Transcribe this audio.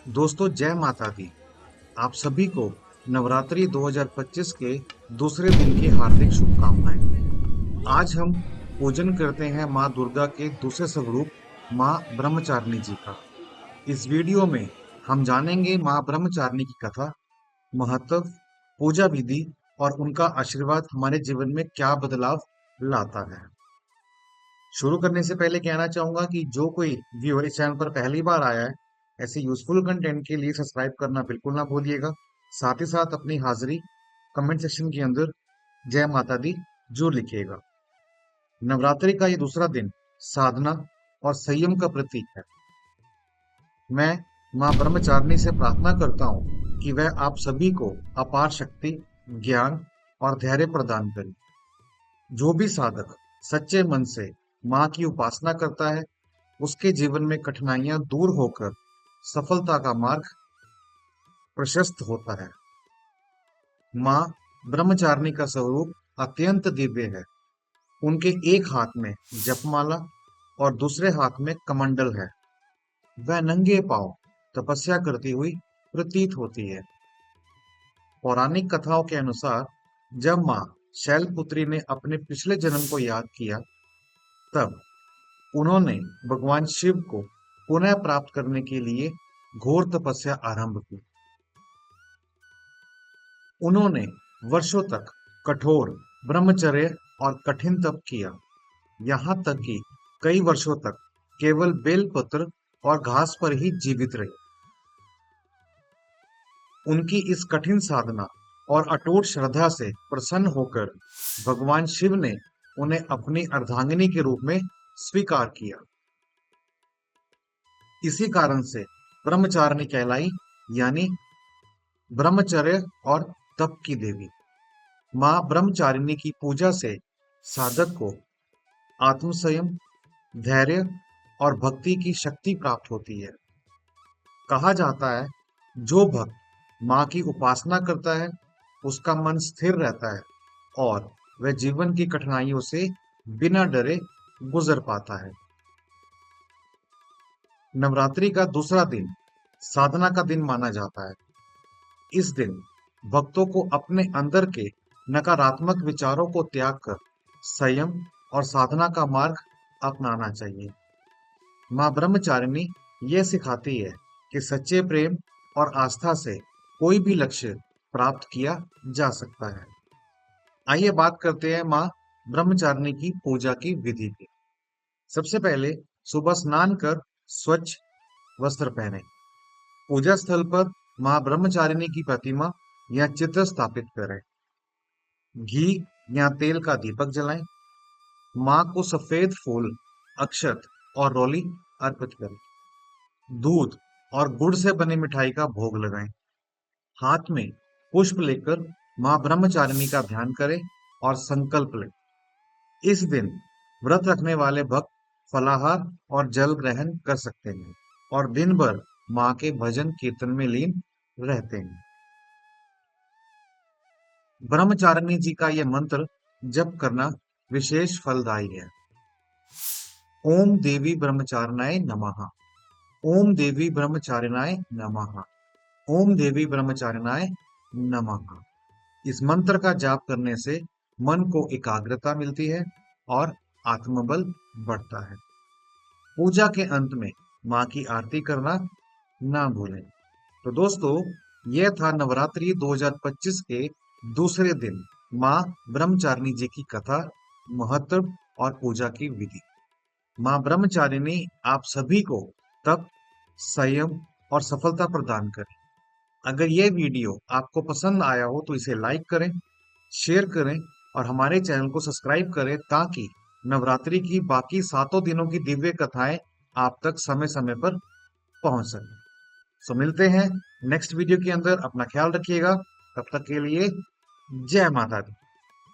दोस्तों जय माता दी। आप सभी को नवरात्रि 2025 के दूसरे दिन की हार्दिक शुभकामनाएं। आज हम पूजन करते हैं माँ दुर्गा के दूसरे स्वरूप माँ ब्रह्मचारिणी जी का। इस वीडियो में हम जानेंगे माँ ब्रह्मचारिणी की कथा, महत्व, पूजा विधि और उनका आशीर्वाद हमारे जीवन में क्या बदलाव लाता है। शुरू करने से पहले कहना चाहूंगा कि जो कोई व्यूअर इस चैनल पर पहली बार आया है, ऐसे यूजफुल कंटेंट के लिए सब्सक्राइब करना बिल्कुल ना भूलिएगा। साथ ही साथ अपनी हाजिरी कमेंट सेक्शन के अंदर जय माता दी जरूर लिखिएगा। नवरात्रि का ये दूसरा दिन साधना और संयम का प्रतीक है। मैं माँ ब्रह्मचारिणी से प्रार्थना करता हूँ कि वह आप सभी को अपार शक्ति, ज्ञान और धैर्य प्रदान करे। जो भी साधक सच्चे मन से माँ की उपासना करता है, उसके जीवन में कठिनाइयां दूर होकर सफलता का मार्ग प्रशस्त होता है। माँ ब्रह्मचारिणी का स्वरूप अत्यंत दिव्य है। उनके एक हाथ में जपमाला और दूसरे हाथ में कमंडल है। वह नंगे पांव तपस्या करती हुई प्रतीत होती है। पौराणिक कथाओं के अनुसार जब माँ शैलपुत्री ने अपने पिछले जन्म को याद किया, तब उन्होंने भगवान शिव को पुनः प्राप्त करने के लिए घोर तपस्या आरंभ की। उन्होंने वर्षों तक कठोर ब्रह्मचर्य और कठिन तप किया, यहाँ तक कि कई वर्षों तक केवल बेलपत्र और घास पर ही जीवित रहे। उनकी इस कठिन साधना और अटूट श्रद्धा से प्रसन्न होकर भगवान शिव ने उन्हें अपनी अर्धांगिनी के रूप में स्वीकार किया। इसी कारण से ब्रह्मचारिणी कहलाई, यानी ब्रह्मचर्य और तप की देवी। माँ ब्रह्मचारिणी की पूजा से साधक को आत्मसंयम, धैर्य और भक्ति की शक्ति प्राप्त होती है। कहा जाता है, जो भक्त माँ की उपासना करता है, उसका मन स्थिर रहता है और वह जीवन की कठिनाइयों से बिना डरे गुजर पाता है। नवरात्रि का दूसरा दिन साधना का दिन माना जाता है। इस दिन भक्तों को अपने अंदर के नकारात्मक विचारों को त्याग कर संयम और साधना का मार्ग अपनाना चाहिए। माँ ब्रह्मचारिणी यह सिखाती है कि सच्चे प्रेम और आस्था से कोई भी लक्ष्य प्राप्त किया जा सकता है। आइए बात करते हैं माँ ब्रह्मचारिणी की पूजा की विधि की। सबसे पहले सुबह स्नान कर स्वच्छ वस्त्र पहने। पूजा स्थल पर माँ ब्रह्मचारिणी की प्रतिमा या चित्र स्थापित करें। घी या तेल का दीपक जलाएं। माँ को सफेद फूल, अक्षत और रोली अर्पित करें। दूध और गुड़ से बनी मिठाई का भोग लगाएं। हाथ में पुष्प लेकर माँ ब्रह्मचारिणी का ध्यान करें और संकल्प लें। इस दिन व्रत रखने वाले भक्त फलाहार और जल ग्रहण कर सकते हैं और दिन भर माँ के भजन कीर्तन में लीन रहते हैं। ब्रह्मचारिणी जी का यह मंत्र जप करना विशेष फलदायी है। ओम देवी ब्रह्मचारिणाय नमः। ओम देवी ब्रह्मचारिणाय नमः। ओम देवी ब्रह्मचारिणाय नमः। इस मंत्र का जाप करने से मन को एकाग्रता मिलती है और आत्मबल बढ़ता है। पूजा के अंत में माँ की आरती करना ना भूलें। तो दोस्तों, यह था नवरात्रि 2025 के दूसरे दिन माँ ब्रह्मचारिणी जी की कथा, महत्व और पूजा की विधि। माँ ब्रह्मचारिणी आप सभी को तप, संयम और सफलता प्रदान करे। अगर यह वीडियो आपको पसंद आया हो तो इसे लाइक करें, शेयर करें और हमारे चैनल को सब्सक्राइब करें, ताकि नवरात्रि की बाकी 7 दिनों की दिव्य कथाएं आप तक समय समय पर पहुंच सकें। सो मिलते हैं नेक्स्ट वीडियो के अंदर। अपना ख्याल रखिएगा। तब तक के लिए जय माता दी।